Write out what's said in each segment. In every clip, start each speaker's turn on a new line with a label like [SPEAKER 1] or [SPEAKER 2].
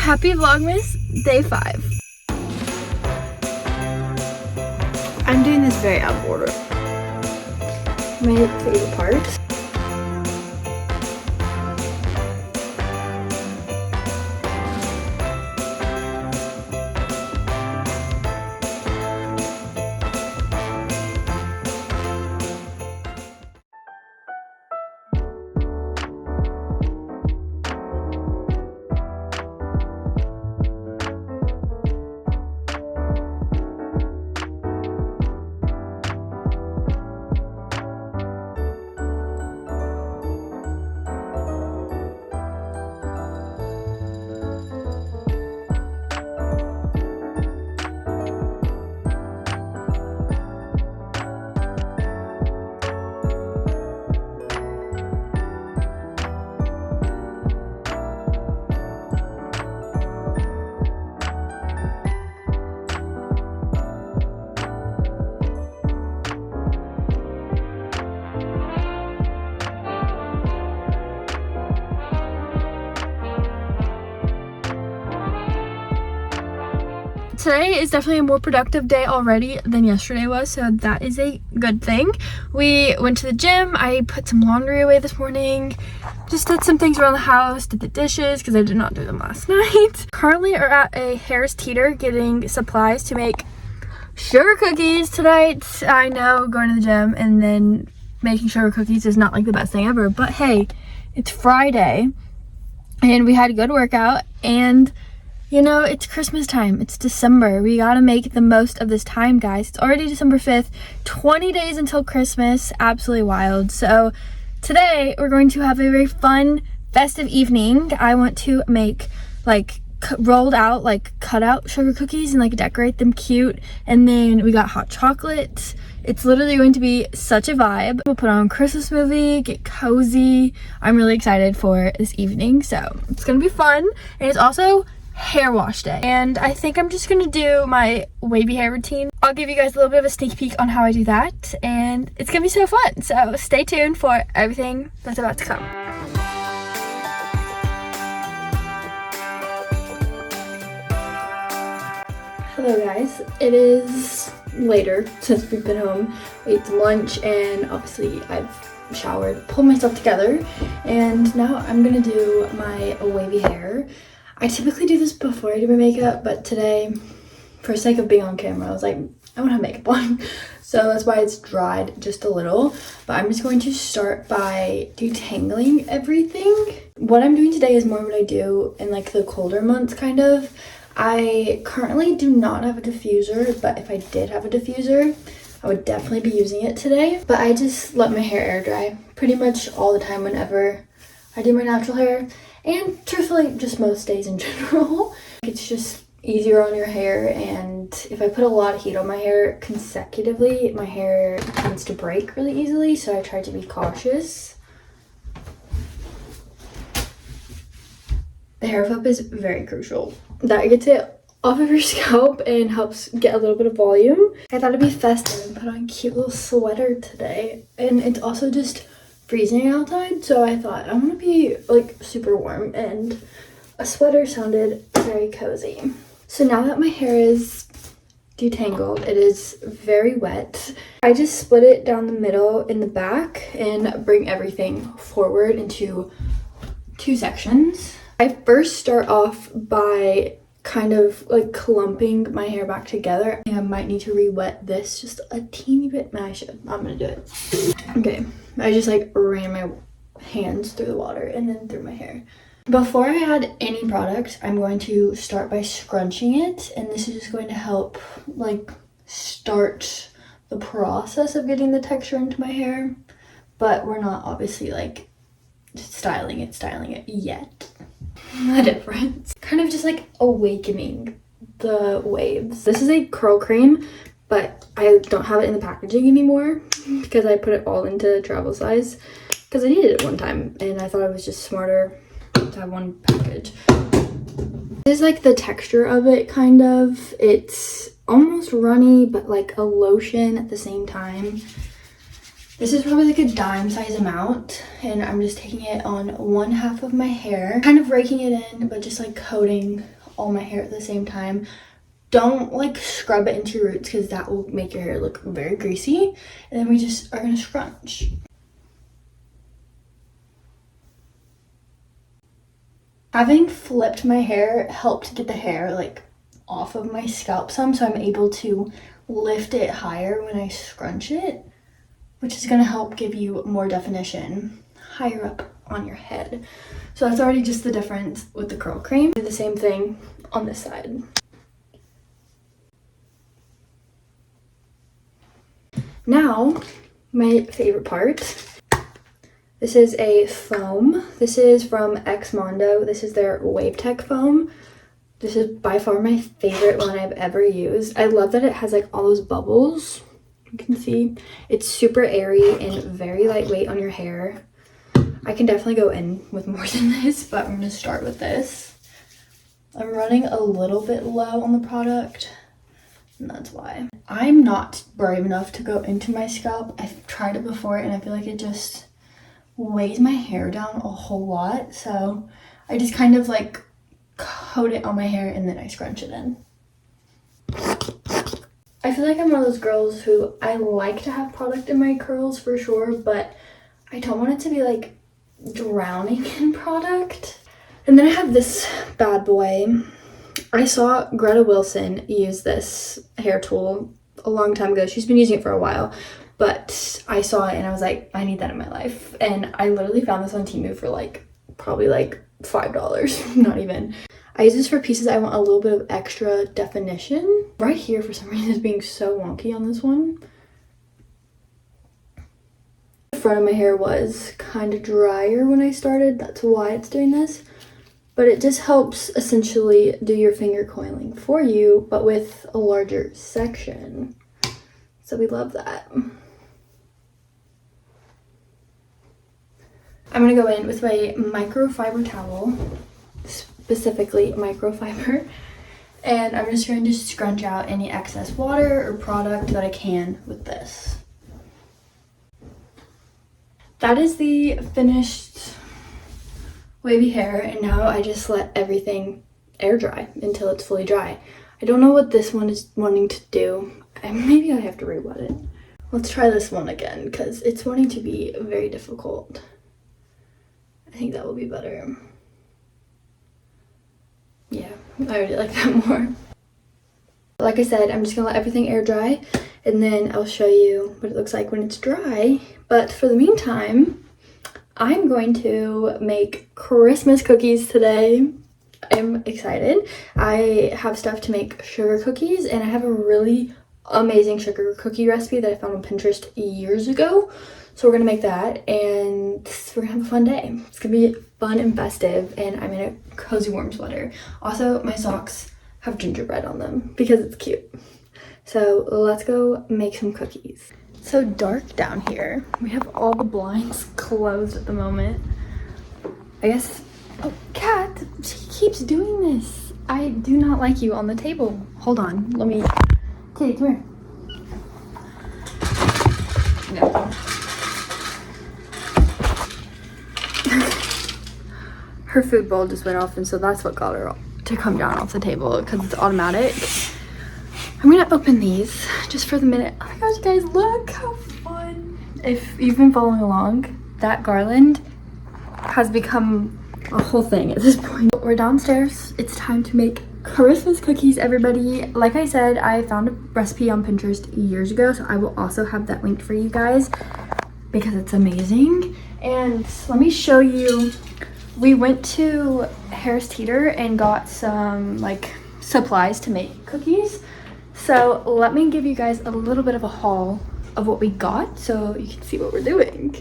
[SPEAKER 1] Happy Vlogmas day 5. I'm doing this very out of order. My favorite part. Today is definitely a more productive day already than yesterday was, so that is a good thing. We went to the gym. I put some laundry away this morning, just did some things around the house, did the dishes because I did not do them last night. Currently are at a Harris Teeter getting supplies to make sugar cookies tonight. I know going to the gym and then making sugar cookies is not like the best thing ever, but hey, it's Friday and we had a good workout, and you know, it's Christmas time. It's December. We gotta make the most of this time, guys. It's already December 5th, 20 days until Christmas. Absolutely wild. So today we're going to have a very fun, festive evening. I want to make like rolled out, like cut out sugar cookies and like decorate them cute. And then we got hot chocolate. It's literally going to be such a vibe. We'll put on a Christmas movie, get cozy. I'm really excited for this evening. So it's gonna be fun. And it's also hair wash day, and I think I'm just gonna do my wavy hair routine. I'll give you guys a little bit of a sneak peek on how I do that, and it's gonna be so fun. So stay tuned for everything that's about to come. Hello guys, it is later since we've been home. We ate some lunch and obviously I've showered, pulled myself together, and now I'm gonna do my wavy hair. I typically do this before I do my makeup, but today, for sake of being on camera, I was like, I want to have makeup on. So that's why it's dried just a little. But I'm just going to start by detangling everything. What I'm doing today is more what I do in like the colder months, kind of. I currently do not have a diffuser, but if I did have a diffuser, I would definitely be using it today. But I just let my hair air dry pretty much all the time whenever I do my natural hair. And truthfully, just most days in general. It's just easier on your hair, and if I put a lot of heat on my hair consecutively, my hair tends to break really easily, so I try to be cautious. The hair flip is very crucial. That gets it off of your scalp and helps get a little bit of volume. I thought it'd be festive and put on a cute little sweater today, and it's also just freezing outside, so I thought I want to be like super warm, and a sweater sounded very cozy. So now that my hair is detangled, it is very wet. I just split it down the middle in the back and bring everything forward into 2 sections. I first start off by kind of like clumping my hair back together. I might need to re-wet this just a teeny bit. No, I should. I'm gonna do it. Okay, I just like ran my hands through the water and then through my hair. Before I add any product, I'm going to start by scrunching it, and this is just going to help like start the process of getting the texture into my hair, but we're not obviously like styling it yet. The difference. Kind of just like awakening the waves. This is a curl cream, but I don't have it in the packaging anymore because I put it all into travel size because I needed it one time and I thought it was just smarter to have one package. This is like the texture of it, kind of. It's almost runny, but like a lotion at the same time. This is probably like a dime size amount, and I'm just taking it on 1/2 of my hair, kind of raking it in, but just like coating all my hair at the same time. Don't like scrub it into your roots because that will make your hair look very greasy. And then we just are gonna scrunch. Having flipped my hair helped get the hair like off of my scalp some, so I'm able to lift it higher when I scrunch it, which is gonna help give you more definition higher up on your head. So that's already just the difference with the curl cream. Do the same thing on this side. Now, my favorite part. This is a foam. This is from Xmondo. This is their Wave Tech foam. This is by far my favorite one I've ever used. I love that it has like all those bubbles. You can see it's super airy and very lightweight on your hair. I can definitely go in with more than this, but I'm gonna start with this. I'm running a little bit low on the product, and that's why. I'm not brave enough to go into my scalp. I've tried it before and I feel like it just weighs my hair down a whole lot, so I just kind of like coat it on my hair and then I scrunch it in. I feel like I'm one of those girls who I like to have product in my curls for sure, but I don't want it to be like drowning in product. And then I have this bad boy. I saw Greta Wilson use this hair tool a long time ago. She's been using it for a while, but I saw it and I was like, I need that in my life. And I literally found this on Temu for like probably like $5, not even. I use this for pieces I want a little bit of extra definition. Right here for some reason is being so wonky on this one. The front of my hair was kind of drier when I started, that's why it's doing this. But it just helps essentially do your finger coiling for you, but with a larger section. So we love that. I'm gonna go in with my microfiber towel, specifically microfiber, and I'm just going to scrunch out any excess water or product that I can with this. That is the finished wavy hair, and now I just let everything air dry until it's fully dry. I don't know what this one is wanting to do. Maybe I have to re-wet it. Let's try this one again because it's wanting to be very difficult. I think that will be better. Yeah, I already like that more. Like I said, I'm just gonna let everything air dry and then I'll show you what it looks like when it's dry. But for the meantime, I'm going to make Christmas cookies today. I'm excited. I have stuff to make sugar cookies, and I have a really amazing sugar cookie recipe that I found on Pinterest years ago. So we're gonna make that, and we're gonna have a fun day. It's gonna be fun and festive, and I'm in a cozy warm sweater. Also, my socks have gingerbread on them because it's cute. So let's go make some cookies. It's so dark down here. We have all the blinds closed at the moment. I guess, oh, Kat, she keeps doing this. I do not like you on the table. Hold on, let me, Kitty, come here. No. Her food bowl just went off, and so that's what got her to come down off the table because it's automatic. I'm gonna open these just for the minute. Oh my gosh, guys, look how fun. If you've been following along, that garland has become a whole thing at this point. We're downstairs. It's time to make Christmas cookies, everybody. Like I said, I found a recipe on Pinterest years ago, so I will also have that linked for you guys because it's amazing. And let me show you. We went to Harris Teeter and got some like supplies to make cookies. So let me give you guys a little bit of a haul of what we got so you can see what we're doing.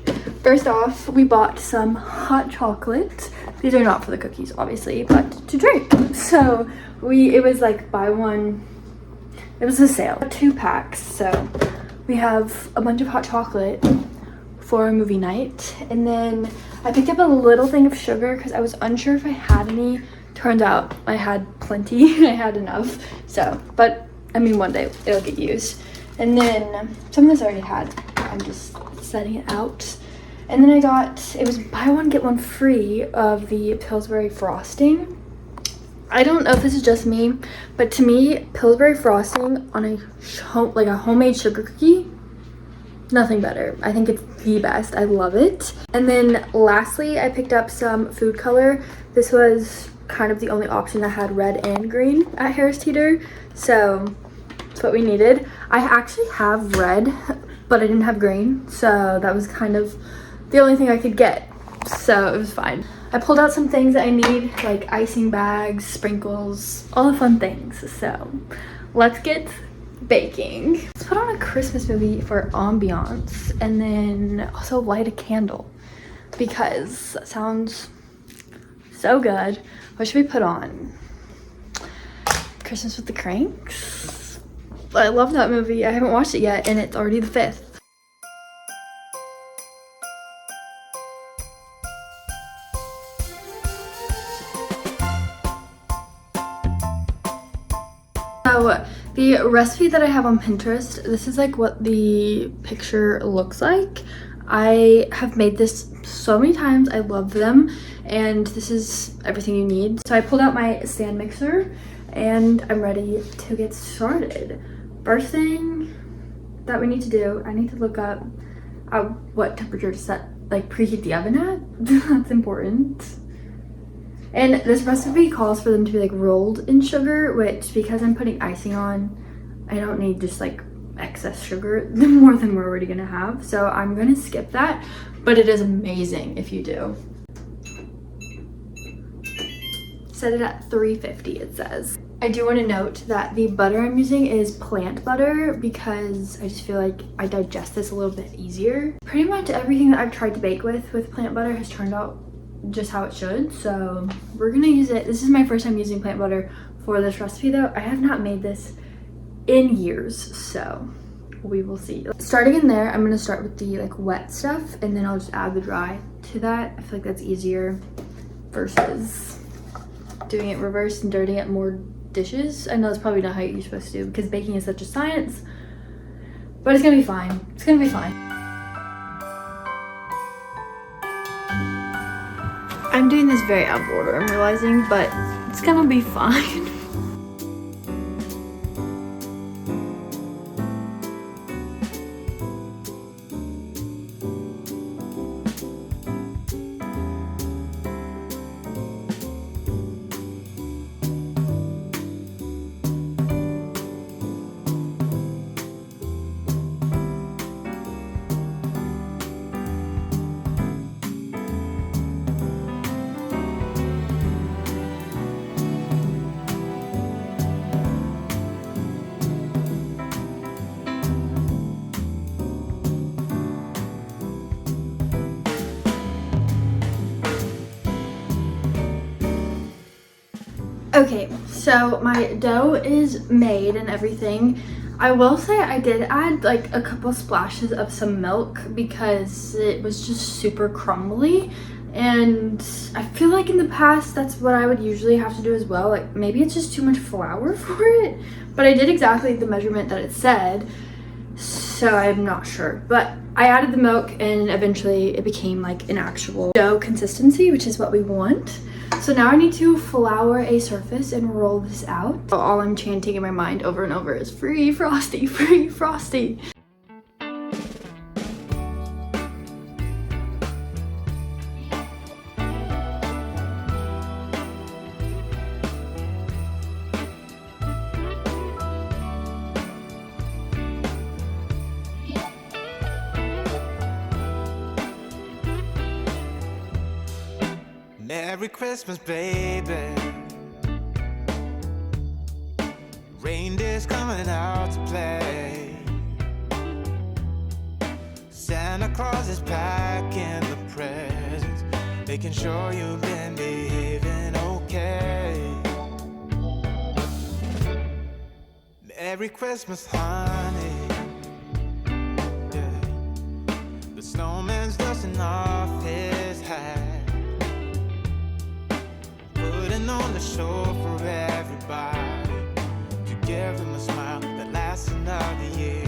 [SPEAKER 1] First off, we bought some hot chocolate. These are not for the cookies, obviously, but to drink. So it was like buy one, it was a sale. 2 packs, so we have a bunch of hot chocolate for a movie night. And then I picked up a little thing of sugar because I was unsure if I had any. Turns out I had plenty. I had enough. So, but I mean, one day it'll get used. And then some of this I already had. I'm just setting it out. And then I got, it was buy one get one free of the Pillsbury frosting. I don't know if this is just me, but to me, Pillsbury frosting on a homemade sugar cookie, nothing better. I think it's the best. I love it. And then lastly, I picked up some food color. This was kind of the only option that had red and green at Harris Teeter, so that's what we needed. I actually have red, but I didn't have green, so that was kind of the only thing I could get, so it was fine. I pulled out some things that I need, like icing bags, sprinkles, all the fun things. So let's get baking. Let's put on a Christmas movie for ambiance and then also light a candle because that sounds so good. What should we put on? Christmas with the Cranks? I love that movie. I haven't watched it yet and it's already the 5th. So the recipe that I have on Pinterest, this is like what the picture looks like. I have made this so many times. I love them, and this is everything you need. So I pulled out my stand mixer and I'm ready to get started. First thing that we need to do, I need to look up what temperature to set, like preheat the oven at. That's important. And this recipe calls for them to be like rolled in sugar, which because I'm putting icing on, I don't need just like excess sugar, more than we're already gonna have. So I'm gonna skip that, but it is amazing if you do. Set it at 350, it says. I do want to note that the butter I'm using is plant butter because I just feel like I digest this a little bit easier. Pretty much everything that I've tried to bake with plant butter has turned out just how it should, so we're gonna use it. This is my first time using plant butter for this recipe though. I have not made this in years, so we will see. Starting in there, I'm gonna start with the like wet stuff and then I'll just add the dry to that. I feel like that's easier versus doing it reverse and dirtying up more dishes. I know that's probably not how you're supposed to do because baking is such a science, but it's gonna be fine. It's gonna be fine. I'm doing this very out of order, I'm realizing, but it's gonna be fine. Okay, so my dough is made and everything. I will say I did add like a couple splashes of some milk because it was just super crumbly, and I feel like in the past that's what I would usually have to do as well. Like maybe it's just too much flour for it, but I did exactly the measurement that it said, so I'm not sure. But I added the milk and eventually it became like an actual dough consistency, which is what we want. So now I need to flour a surface and roll this out. All I'm chanting in my mind over and over is free Frosty, free Frosty.
[SPEAKER 2] Merry Christmas, baby. Reindeer's coming out to play. Santa Claus is packing the presents, making sure you've been behaving okay. Merry Christmas, honey. Yeah. The snowman's dusting off his hat, putting on the show for everybody, to give them a smile that lasts another year.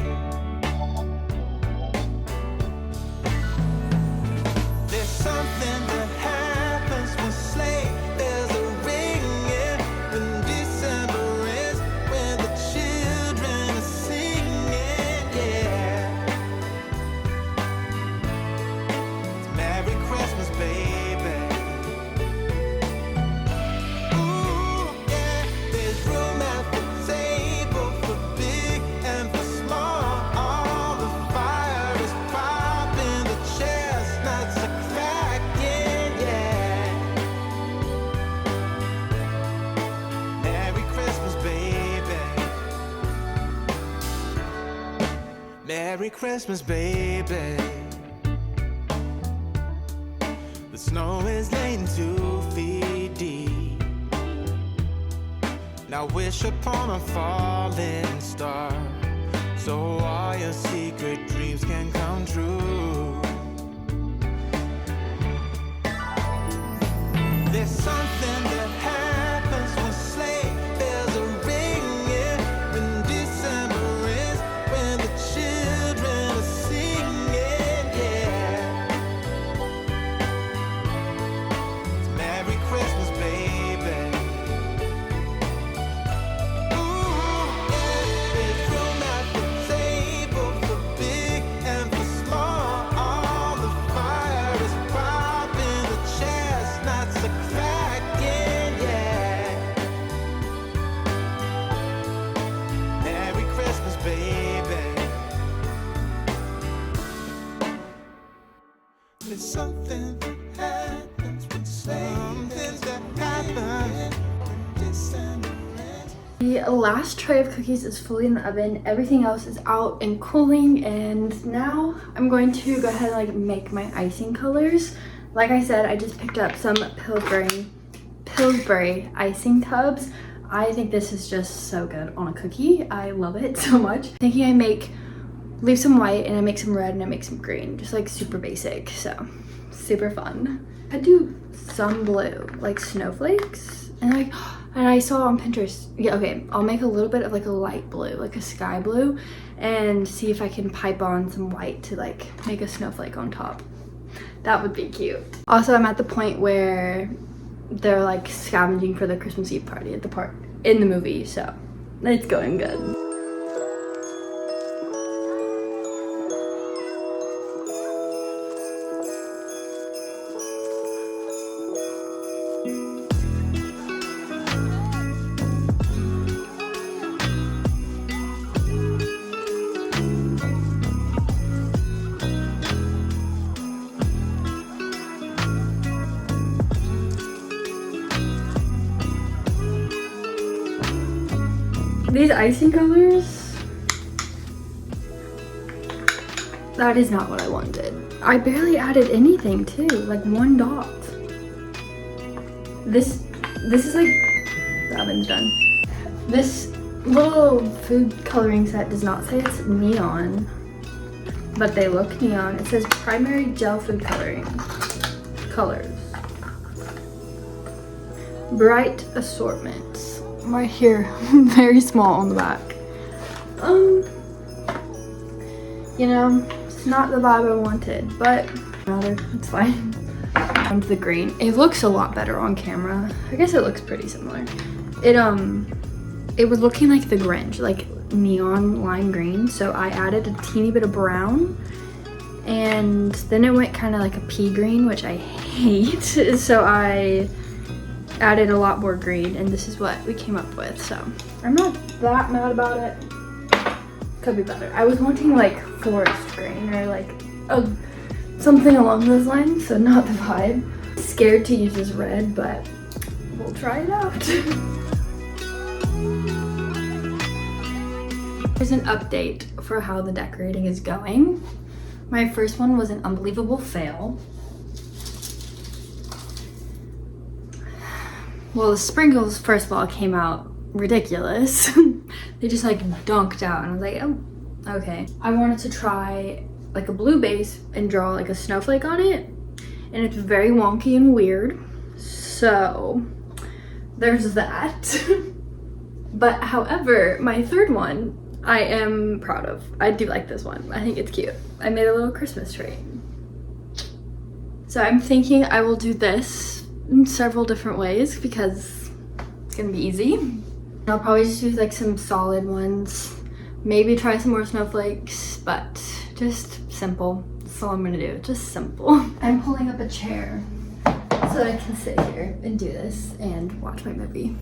[SPEAKER 2] Merry Christmas, baby. The snow is laying 2 feet deep. Now wish upon a falling star, so all your secret dreams can come true. There's something that happens when sleigh bells are ringing, when December is, when the children are singing, yeah. It's Merry Christmas, baby. Ooh, yeah. There's room at the table for big and for small. All the fire is popping, the chestnuts are cracking, yeah. Merry Christmas, baby. There's something that happens when something that happens when December ends.
[SPEAKER 1] The last tray of cookies is fully in the oven. Everything else is out and cooling, and now I'm going to go ahead and like make my icing colors. Like I said, I just picked up some Pillsbury icing tubs. I think this is just so good on a cookie. I love it so much. Thinking I leave some white and I make some red and I make some green, just like super basic, so super fun. I do some blue, like snowflakes, and I saw on Pinterest, yeah, okay, I'll make a little bit of like a light blue, like a sky blue, and see if I can pipe on some white to like make a snowflake on top. That would be cute. Also, I'm at the point where they're like scavenging for the Christmas Eve party at the park in the movie, so it's going good. These icing colors, that is not what I wanted. I barely added anything too, like 1 dot. This is like, the oven's done. This little food coloring set does not say it's neon, but they look neon. It says primary gel food coloring colors. Bright assortments. Right here, very small on the back. You know, it's not the vibe I wanted, but it's fine. And the green, it looks a lot better on camera. I guess it looks pretty similar. It was looking like the Grinch, like neon lime green, so I added a teeny bit of brown, and then it went kind of like a pea green, which I hate, so I added a lot more green, and this is what we came up with, so I'm not that mad about it. Could be better. I was wanting like forest green or like something along those lines, so not the vibe. Scared to use this red, but we'll try it out. Here's an update for how the decorating is going. My first one was an unbelievable fail. Well, the sprinkles, first of all, came out ridiculous. They just like dunked out, and I was like, oh, okay. I wanted to try like a blue base and draw like a snowflake on it, and it's very wonky and weird. So there's that. But however, my third one, I am proud of. I do like this one. I think it's cute. I made a little Christmas tree. So I'm thinking I will do this in several different ways because it's gonna be easy. I'll probably just use like some solid ones, maybe try some more snowflakes, but just simple. That's all I'm gonna do, just simple. I'm pulling up a chair so that I can sit here and do this and watch my movie.